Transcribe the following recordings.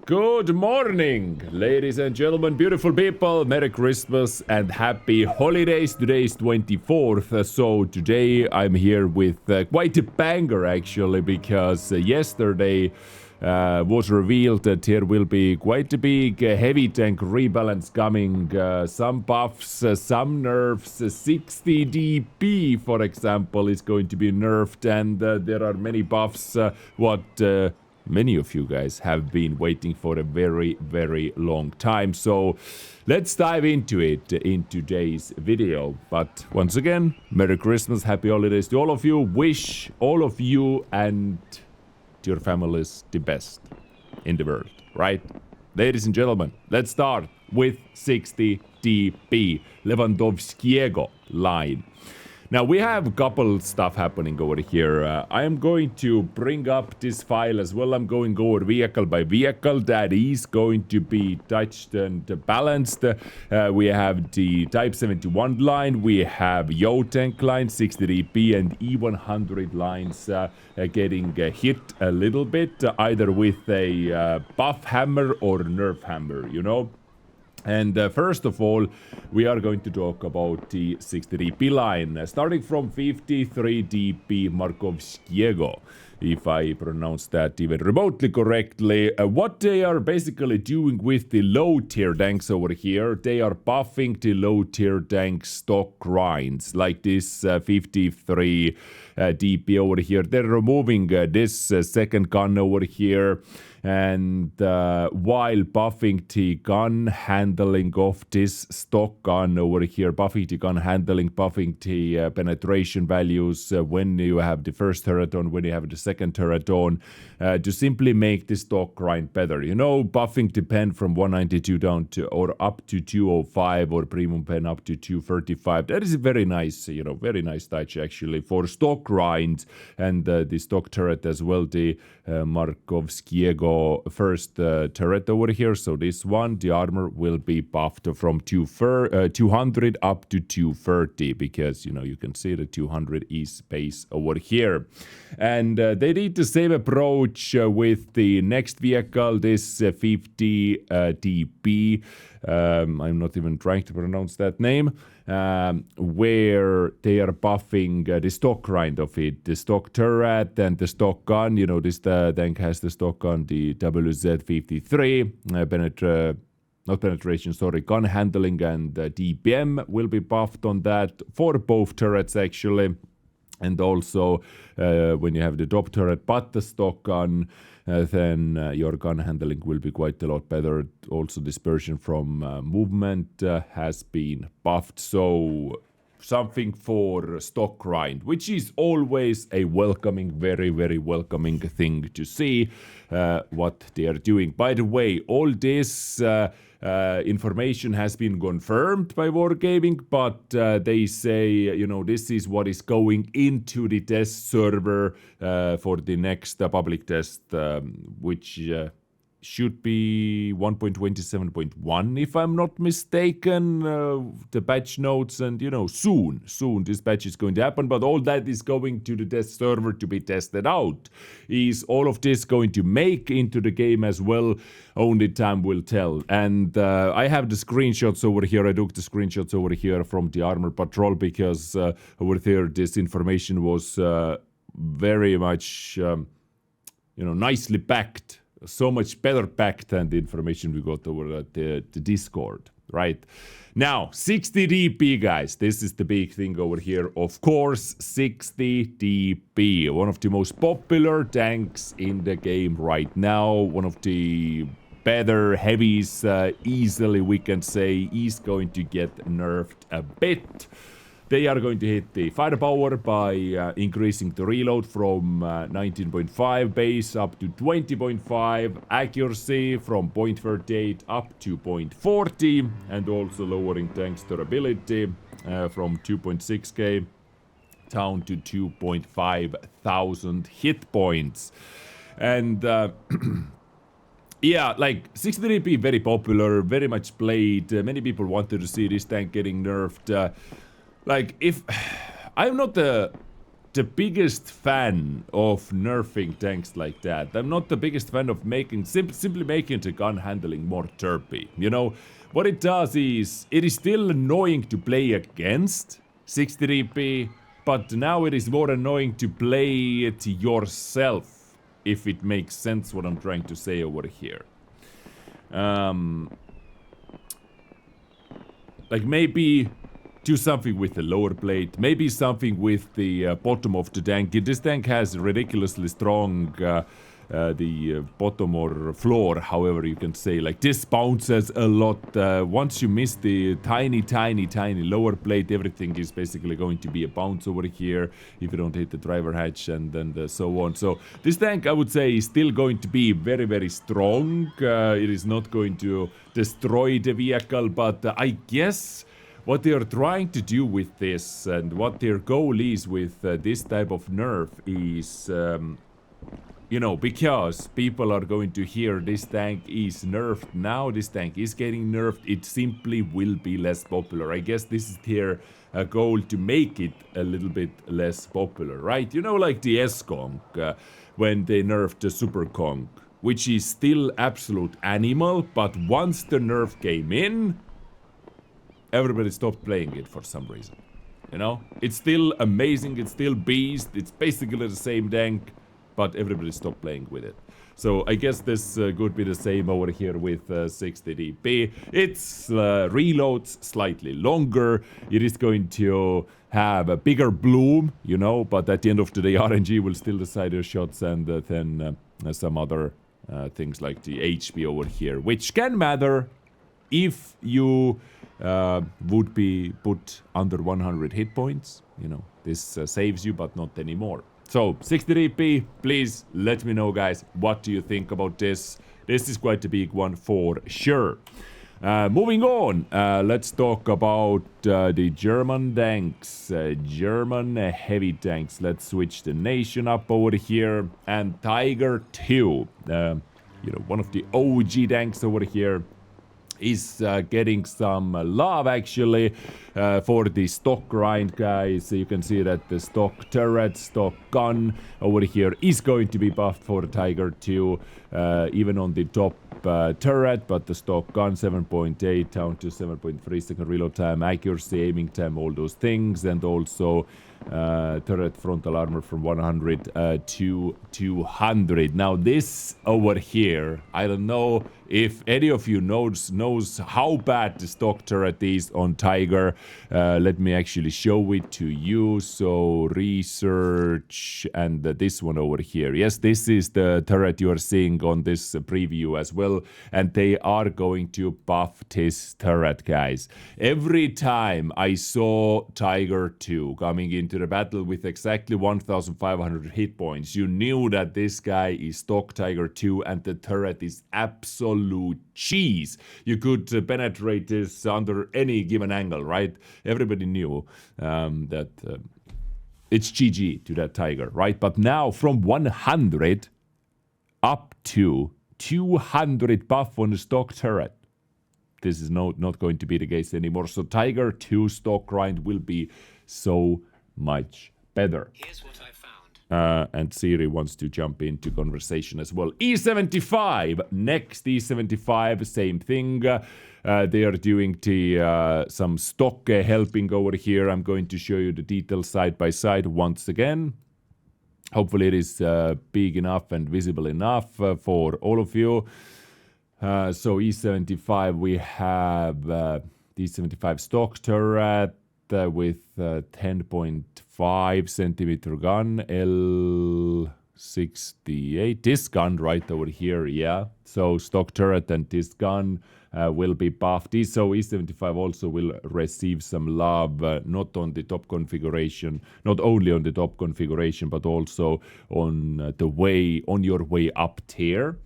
Good morning, ladies and gentlemen, beautiful people. Merry Christmas and happy holidays. Today is 24th, so today I'm here with quite a banger actually, because yesterday was revealed that there will be quite a big heavy tank rebalance coming. Some buffs, some nerfs, 60 DP for example is going to be nerfed, and there are many buffs many of you guys have been waiting for a very, very long time. So let's dive into it in today's video. But once again, Merry Christmas, Happy Holidays to all of you. Wish all of you and your families the best in the world, right? Ladies and gentlemen, let's start with 60 DP Lewandowskiego line. Now we have a couple stuff happening over here. I am going to bring up this file as well. I'm going over vehicle by vehicle. That is going to be touched and balanced. We have the Type 71 line. We have Yo tank line, 60 DP, and E-100 lines getting hit a little bit, either with a buff hammer or nerf hammer, you know. And first of all, we are going to talk about the 60 DP line, starting from 53 DP Markowskiego, if I pronounce that even remotely correctly. What they are basically doing with the low tier tanks over here, they are buffing the low tier tank stock grinds, like this 53 DP over here. They're removing this second gun over here, and while buffing the gun handling of this stock gun over here, buffing the gun handling, buffing the penetration values when you have the first turret on, when you have the second turret on, to simply make the stock grind better. You know, buffing the pen from 192 down to or up to 205, or premium pen up to 235. That is a very nice, you know, very nice touch actually for stock grind, and the stock turret as well, the Markowskiego first turret over here. So this one, the armor will be buffed from 200 up to 230, because, you know, you can see the 200 is base over here. And they did the same approach with the next vehicle, this 50 DP. I'm not even trying to pronounce that name, where they are buffing the stock grind of it, the stock turret and the stock gun. You know, this tank has the stock gun, the WZ-53, not penetration, sorry, gun handling and DPM will be buffed on that for both turrets actually. And also when you have the top turret but the stock gun, then your gun handling will be quite a lot better. Also dispersion from movement has been buffed. So something for stock grind, which is always a welcoming, very, very welcoming thing to see what they are doing. By the way, all this information has been confirmed by Wargaming, but they say, you know, this is what is going into the test server for the next public test, which should be 1.27.1 if I'm not mistaken, the patch notes, and you know, soon this patch is going to happen, but all that is going to the test server to be tested out. Is all of this going to make into the game as well? Only time will tell. And I have the screenshots over here. I took the screenshots over here from the Armor Patrol, because over there this information was very much you know, nicely packed. So much better packed than the information we got over at the Discord, right? Now, 60 DP, guys. This is the big thing over here. Of course, 60 DP. One of the most popular tanks in the game right now. One of the better heavies, easily we can say, is going to get nerfed a bit. They are going to hit the firepower by increasing the reload from 19.5 base up to 20.5, accuracy from 0.38 up to 0.40, and also lowering tank's durability from 2.6k down to 2.5 thousand hit points. And yeah, like 60 DP, very popular, very much played. Many people wanted to see this tank getting nerfed. Like, if I'm not a the biggest fan of nerfing tanks like that. I'm not the biggest fan of making simply making the gun handling more derpy. You know, what it does is it is still annoying to play against 63p, but now it is more annoying to play it yourself, if it makes sense what I'm trying to say over here. Like maybe do something with the lower plate, maybe something with the bottom of the tank. This tank has ridiculously strong the bottom or floor, however you can say. Like this bounces a lot. Once you miss the tiny lower plate, everything is basically going to be a bounce over here if you don't hit the driver hatch and then so on. So this tank, I would say, is still going to be very strong. It is not going to destroy the vehicle, but I guess what they are trying to do with this and what their goal is with this type of nerf is, you know, because people are going to hear this tank is nerfed now, this tank is getting nerfed, it simply will be less popular. I guess this is their goal, to make it a little bit less popular, right? You know, like the S-Conk, when they nerfed the Super Conk, which is still absolute animal, but once the nerf came in, everybody stopped playing it for some reason. You know? It's still amazing, it's still beast, it's basically the same tank, but everybody stopped playing with it. So I guess this could be the same over here with 60dp. It's reloads slightly longer. It is going to have a bigger bloom, you know, but at the end of the day, RNG will still decide your shots, and then some other things like the HP over here, which can matter if you would be put under 100 hit points. You know, this saves you, but not anymore. So 63p, please let me know, guys, what do you think about this? This is quite a big one for sure. Moving on, let's talk about the German tanks, German heavy tanks. Let's switch the nation up over here, and Tiger 2, you know, one of the OG tanks over here, is getting some love actually for the stock grind, guys. You can see that the stock turret, stock gun over here is going to be buffed for the Tiger 2, even on the top turret, but the stock gun 7.8 down to 7.3 second reload time, accuracy, aiming time, all those things, and also turret frontal armor from 100 to 200. Now this over here, I don't know if any of you knows how bad the stock turret is on Tiger. Let me actually show it to you. So research, and this one over here. Yes, this is the turret you are seeing on this preview as well, and they are going to buff this turret, guys. Every time I saw Tiger 2 coming into the battle with exactly 1500 hit points, you knew that this guy is stock Tiger 2 and the turret is absolute cheese. You could penetrate this under any given angle, right? Everybody knew that it's GG to that Tiger, right? But now from 100 up to 200 buff on the stock turret, this is not going to be the case anymore. So Tiger 2 stock grind will be so much better. Here's what I found. And Siri wants to jump into conversation as well. E75, next E75, same thing. They are doing the some stock helping over here. I'm going to show you the details side by side once again. Hopefully it is big enough and visible enough for all of you. So E75, we have E75 stock turret with 10.5 centimeter gun, L68. This gun right over here, yeah. So stock turret and this gun will be buffed. So E75 also will receive some love, not on the top configuration, not only on the top configuration, but also on the way, on your way up tier.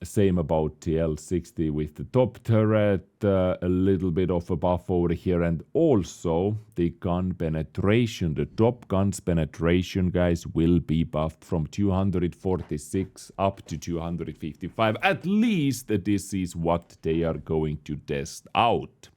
Same about the L60 with the top turret, a little bit of a buff over here, and also the gun penetration. The top gun's penetration, guys, will be buffed from 246 up to 255. At least this is what they are going to test out.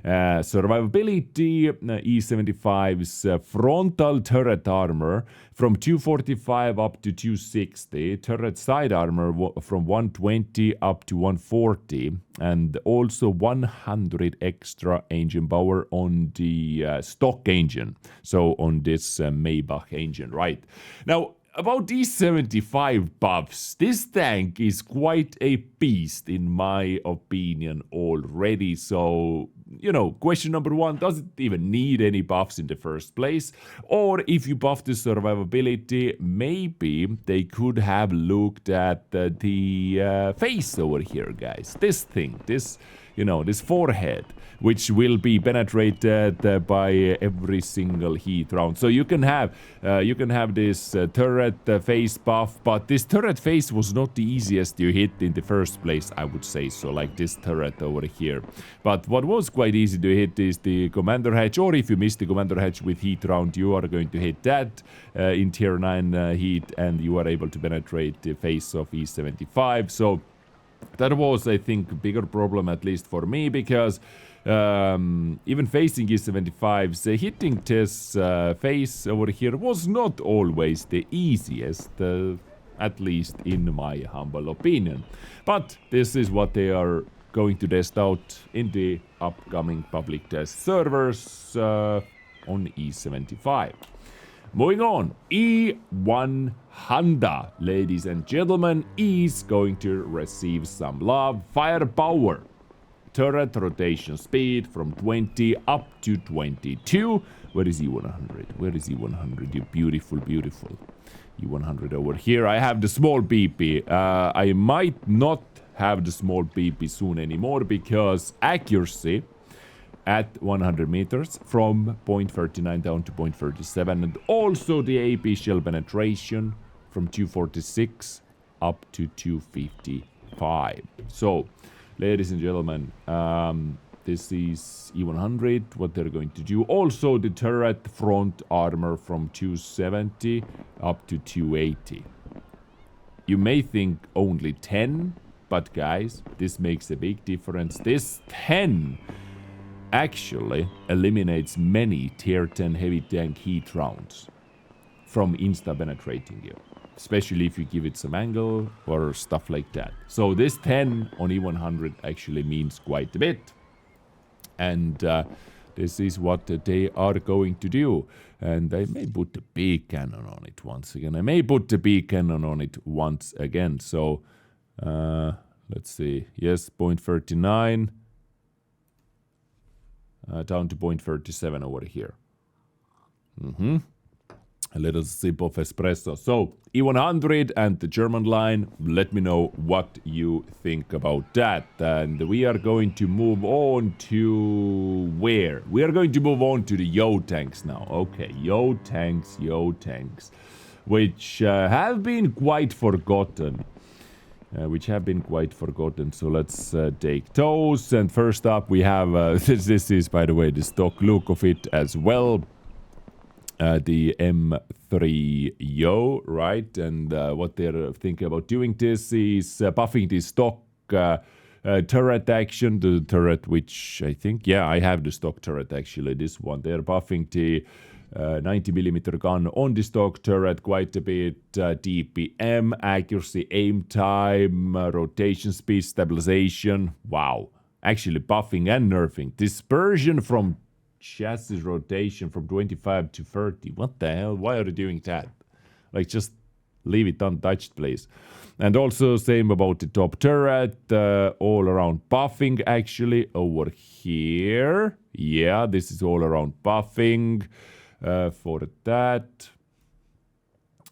Survivability, E-75's frontal turret armor from 245 up to 260, turret side armor from 120 up to 140, and also 100 extra engine power on the stock engine, so on this Maybach engine, right? Now, about these 75 buffs, this tank is quite a beast in my opinion already. So, you know, question number one, does it even need any buffs in the first place? Or if you buff the survivability, maybe they could have looked at the face over here, guys. This thing, this, you know, this forehead, which will be penetrated by every single heat round. So you can have this turret face buff, but this turret face was not the easiest you hit in the first place, I would say so, like this turret over here. But what was quite easy to hit is the commander hatch, or if you miss the commander hatch with heat round, you are going to hit that in tier 9 heat, and you are able to penetrate the face of E-75. So that was, I think, a bigger problem, at least for me, because even facing E-75's hitting this face over here was not always the easiest, at least in my humble opinion. But this is what they are going to test out in the upcoming public test servers on E-75. Moving on, E-100, ladies and gentlemen, is going to receive some love. Firepower, turret rotation speed from 20 up to 22. Where is E-100? Where is E-100? You beautiful, beautiful E-100 over here. I have the small BP. I might not have the small BP soon anymore because accuracy at 100 meters from 0.39 down to 0.37, and also the AP shell penetration from 246 up to 255. So, ladies and gentlemen, this is E-100, what they're going to do. Also, the turret front armor from 270 up to 280. You may think only 10, but guys, this makes a big difference. This 10 actually eliminates many tier 10 heavy tank heat rounds from insta-penetrating you, especially if you give it some angle or stuff like that. So this 10 on E-100 actually means quite a bit. And this is what they are going to do. And I may put the big cannon on it once again. So let's see. Yes, 0.39. Down to 0.37 over here. A little sip of espresso. So, E-100 and the German line, let me know what you think about that. And we are going to move on to where? We are going to move on to the Yo tanks now. Okay, Yo tanks, which have been quite forgotten. So let's take those. And first up we have, this is by the way the stock look of it as well. The M3 Yo, right? And what they're thinking about doing this is buffing the stock turret action, the turret which I think, yeah, I have the stock turret actually, this one. They're buffing the 90mm gun on the stock turret quite a bit, DPM, accuracy, aim time, rotation speed, stabilization. Wow, actually buffing and nerfing. Dispersion from chassis rotation from 25 to 30. What the hell? Why are you doing that? Like, just leave it untouched, please. And also same about the top turret, all around buffing actually over here. Yeah, this is all around buffing. For that,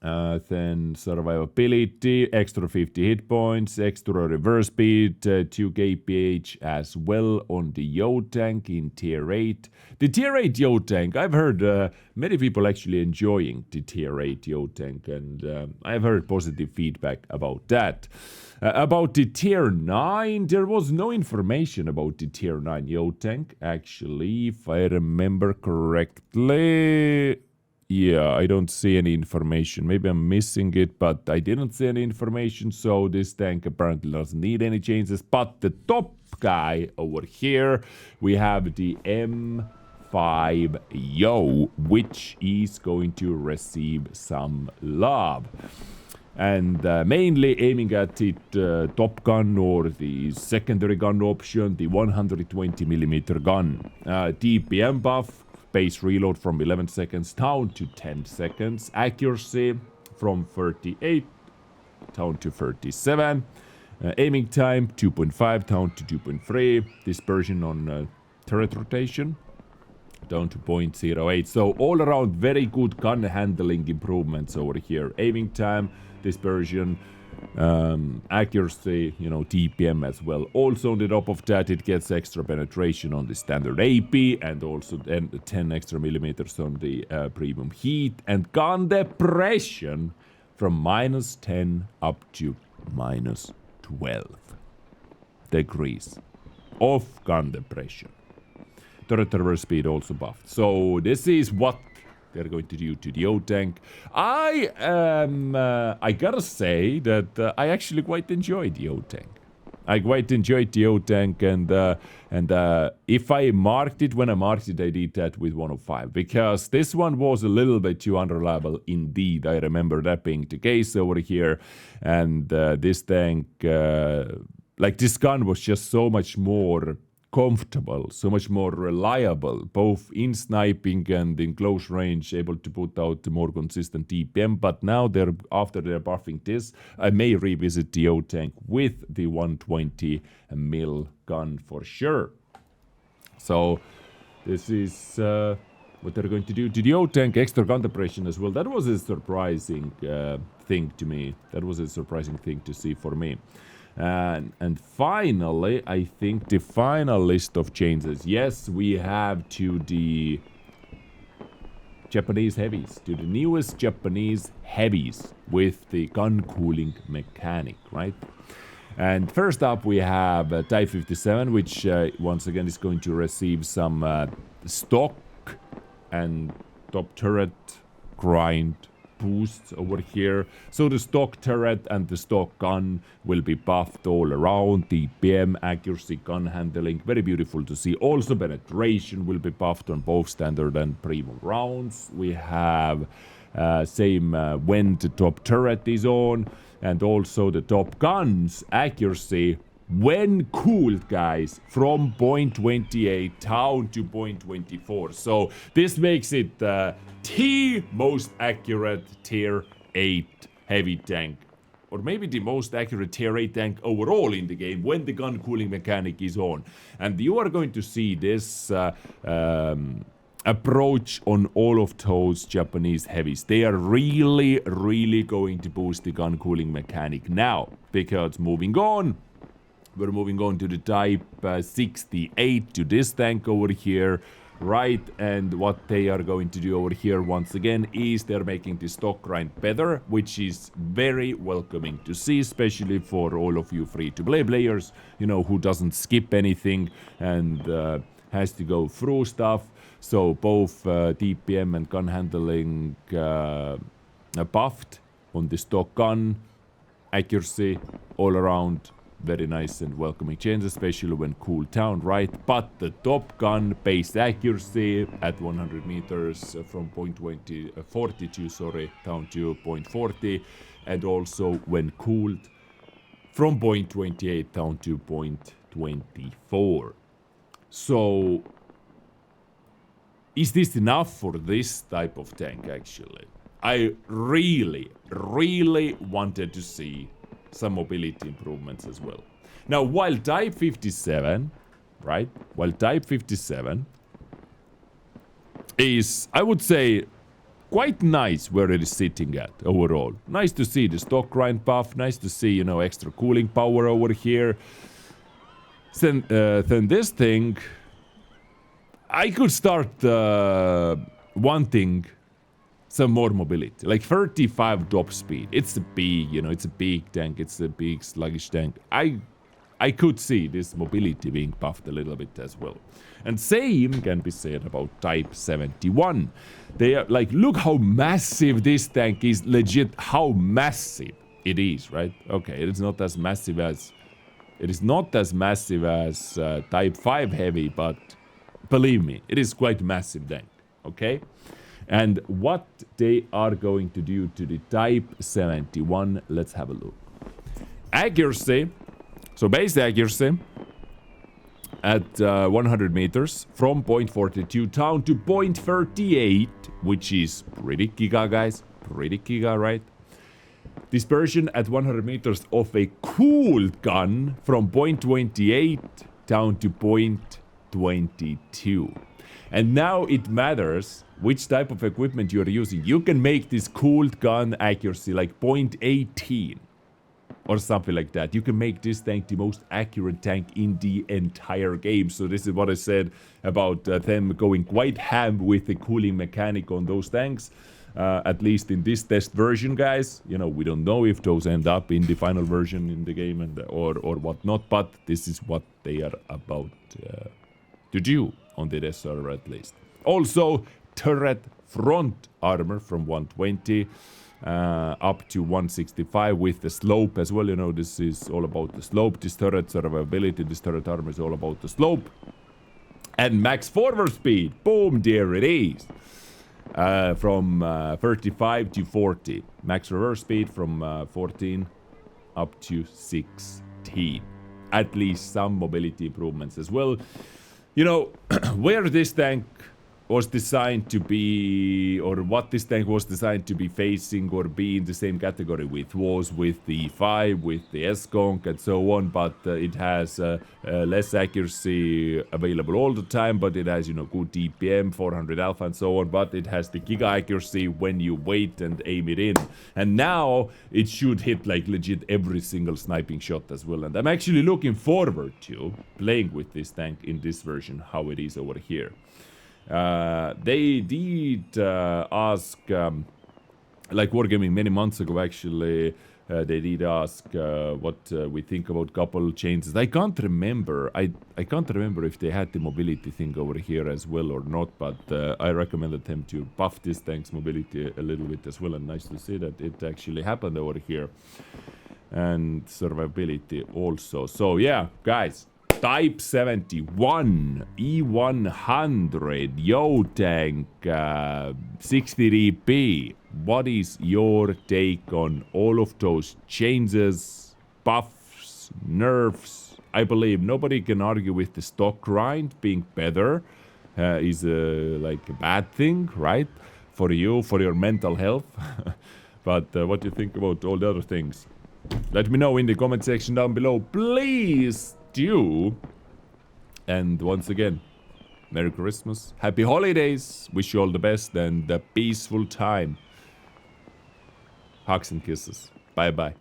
then survivability, extra 50 hit points, extra reverse speed, 2 kph as well on the Yo tank in tier 8. The tier 8 Yo tank, I've heard many people actually enjoying the tier 8 Yo tank, and I've heard positive feedback about that. About the tier 9, there was no information about the tier 9 Yo tank, actually, if I remember correctly. Yeah, I don't see any information. Maybe I'm missing it, but I didn't see any information, so this tank apparently doesn't need any changes. But the top guy over here, we have the M5 Yo, which is going to receive some love. And mainly aiming at the top gun or the secondary gun option, the 120mm gun. DPM buff, base reload from 11 seconds down to 10 seconds. Accuracy from 38 down to 37. Aiming time 2.5 down to 2.3. Dispersion on turret rotation down to 0.08. So all around very good gun handling improvements over here. Aiming time, dispersion, accuracy, you know, TPM as well. Also on the top of that, it gets extra penetration on the standard AP and also 10 extra millimeters on the premium heat, and gun depression from -10 up to -12 degrees of gun depression. Turret traverse speed also buffed. So this is what they're going to do to the O-Tank. I gotta say that I actually quite enjoyed the O-Tank. I quite enjoyed the O-Tank, and if I marked it, when I marked it, I did that with 105, because this one was a little bit too unreliable indeed. I remember that being the case over here, and this tank, like this gun was just so much more comfortable, so much more reliable, both in sniping and in close range, able to put out more consistent TPM. But now after they're buffing this, I may revisit the O-Tank with the 120mm gun for sure. So this is what they're going to do to the O-Tank. Extra gun depression as well. That was a surprising thing to me. That was a surprising thing to see for me. And finally, I think the final list of changes. Yes, we have to the Japanese heavies, to the newest Japanese heavies with the gun cooling mechanic, right? And first up, we have Type 57, which once again is going to receive some stock and top turret grind boosts over here. So the stock turret and the stock gun will be buffed all around. DPM, accuracy, gun handling, very beautiful to see. Also penetration will be buffed on both standard and premium rounds. We have same when the top turret is on, and also the top guns accuracy when cooled, guys, from 0.28 down to 0.24. So this makes it the most accurate tier 8 heavy tank, or maybe the most accurate tier 8 tank overall in the game when the gun cooling mechanic is on. And you are going to see this approach on all of those Japanese heavies. They are really, really going to boost the gun cooling mechanic now, because we're moving on to the Type 68, to this tank over here, right? And what they are going to do over here, once again, is they're making the stock grind better, which is very welcoming to see, especially for all of you free-to-play players, you know, who doesn't skip anything and has to go through stuff. So both DPM and gun handling buffed on the stock gun, accuracy all around. Very nice and welcoming change, especially when cooled down, right? But the top gun base accuracy at 100 meters from 0.42 down to 0.40, and also when cooled from 0.28 down to 0.24. So is this enough for this type of tank? Actually, I really, really wanted to see some mobility improvements as well. Now, while Type 57, right? While Type 57 is, I would say, quite nice where it is sitting at overall. Nice to see the stock grind buff. Nice to see, you know, extra cooling power over here. Then this thing, I could start wanting some more mobility, like 35 top speed. It's a big, you know, it's a big tank. It's a big sluggish tank. I I could see this mobility being buffed a little bit as well. And same can be said about Type 71. They are like, look how massive this tank is, legit how massive it is, right? Okay, it is not as massive as Type 5 heavy, but believe me, it is quite massive tank, okay? And what they are going to do to the Type 71, let's have a look. Accuracy, so base accuracy at 100 meters from 0.42 down to 0.38, which is pretty giga, guys. Pretty giga, right? Dispersion at 100 meters of a cooled gun from 0.28 down to 0.22. And now it matters which type of equipment you're using. You can make this cooled gun accuracy like 0.18 or something like that. You can make this tank the most accurate tank in the entire game. So this is what I said about them going quite ham with the cooling mechanic on those tanks. At least in this test version, guys. You know, we don't know if those end up in the final version in the game and or whatnot, but this is what they are about to do on the test server at least. Also, turret front armor from 120 up to 165 with the slope as well. You know, this is all about the slope. This turret survivability, this turret armor is all about the slope. And max forward speed, boom, there it is. From 35 to 40. Max reverse speed from 14 up to 16. At least some mobility improvements as well. You know, where this tank was designed to be, or what this tank was designed to be facing or be in the same category with, was with the E-5, with the S-Conk and so on, but it has less accuracy available all the time, but it has, you know, good DPM, 400 alpha and so on, but it has the giga accuracy when you wait and aim it in. And now it should hit like legit every single sniping shot as well, and I'm actually looking forward to playing with this tank in this version, how it is over here. They did ask, like Wargaming many months ago actually, they did ask what we think about couple changes. I can't remember, I can't remember if they had the mobility thing over here as well or not, but I recommended them to buff this tank's mobility a little bit as well, and nice to see that it actually happened over here. And survivability also. So yeah, guys. Type 71, E-100, Yo tank, 63p. What is your take on all of those changes, buffs, nerfs? I believe nobody can argue with the stock grind being better. Is like a bad thing, right? For you, for your mental health. But what do you think about all the other things? Let me know in the comment section down below, please. You. And once again, Merry Christmas, Happy Holidays, wish you all the best and a peaceful time. Hugs and kisses. Bye bye.